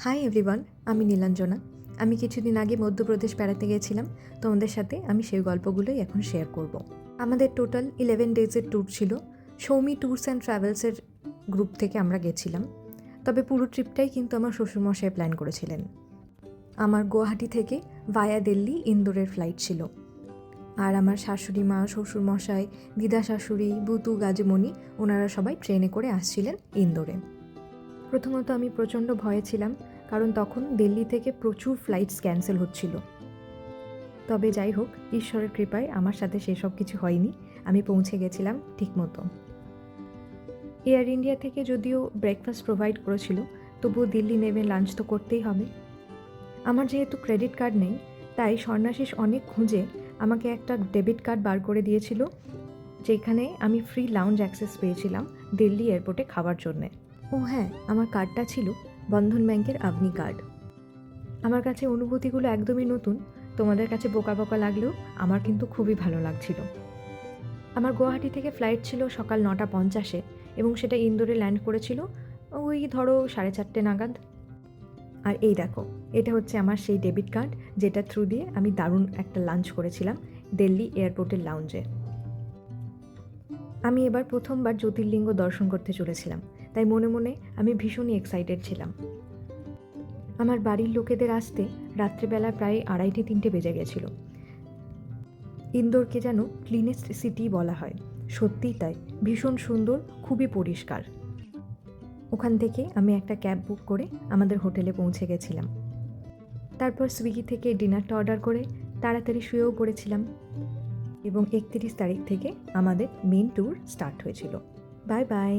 Hi everyone, আমি নীলাঞ্জনা। আমি কিছুদিন আগে মধ্যপ্রদেশ বেড়াতে গিয়েছিলাম। তোমাদের সাথে আমি সেই গল্পগুলোই এখন শেয়ার করব। আমাদের টোটাল 11 ডেজের ট্যুর ছিল। সৌমি ট্যুরস অ্যান্ড ট্রাভেলসের গ্রুপ থেকে আমরা গেছিলাম। তবে পুরো ট্রিপটাই কিন্তু আমার শ্বশুরমশাই প্ল্যান করেছিলেন। আমার গুয়াহাটি থেকে ভায়া দিল্লি ইন্দোরের ফ্লাইট ছিল। আর আমার শাশুড়ি মা, শ্বশুরমশাই, দিদা শাশুড়ি, বুতু, গাজুমণি ওনারা সবাই ট্রেনে করে আসছিলেন ইন্দোরে। প্রথমত আমি প্রচণ্ড ভয়ে ছিলাম, কারণ তখন দিল্লি থেকে প্রচুর ফ্লাইটস ক্যান্সেল হচ্ছিল। তবে যাই হোক, ঈশ্বরের কৃপায় আমার সাথে সেসব কিছু হয়নি। আমি পৌঁছে গেছিলাম ঠিকমতো। এয়ার ইন্ডিয়া থেকে যদিও ব্রেকফাস্ট প্রোভাইড করেছিল, তবুও দিল্লি নেমে লাঞ্চ তো করতেই হবে। আমার যেহেতু ক্রেডিট কার্ড নেই, তাই স্বর্ণাশিস অনেক খুঁজে আমাকে একটা ডেবিট কার্ড বার করে দিয়েছিল, যেখানে আমি ফ্রি লাউঞ্জ অ্যাক্সেস পেয়েছিলাম দিল্লি এয়ারপোর্টে খাওয়ার জন্যে। ও হ্যাঁ, আমার কার্ডটা ছিল বন্ধন ব্যাংকের আভনি কার্ড। আমার কাছে অনুভূতিগুলো একদমই নতুন। তোমাদের কাছে বোকা বোকা লাগলেও আমার কিন্তু খুবই ভালো লাগছিল। আমার গুয়াহাটি থেকে ফ্লাইট ছিল সকাল 9:50 এবং সেটা ইন্দোরে ল্যান্ড করেছিল ওই ধরো 4:30 নাগাদ। আর এই দেখো, এটা হচ্ছে আমার সেই ডেবিট কার্ড, যেটা থ্রু দিয়ে আমি দারুণ একটা লাঞ্চ করেছিলাম দিল্লি এয়ারপোর্টের লাউঞ্জে। আমি এবার প্রথমবার জ্যোতির্লিঙ্গ দর্শন করতে চলেছিলাম, তাই মনে মনে আমি ভীষণই এক্সাইটেড ছিলাম। আমার বাড়ির লোকেদের আসতে রাত্রেবেলা প্রায় 2:30-3টে বেজে গেছিল। ইন্দোরকে যেন ক্লিনেস্ট সিটি বলা হয়। সত্যিই তাই, ভীষণ সুন্দর, খুবই পরিষ্কার। ওখান থেকে আমি একটা ক্যাব বুক করে আমাদের হোটেলে পৌঁছে গেছিলাম। তারপর সুইগি থেকে ডিনারটা অর্ডার করে তাড়াতাড়ি শুয়েও পড়েছিলাম। এবং 31 তারিখ থেকে আমাদের মেন ট্যুর স্টার্ট হয়েছিল। Bye bye.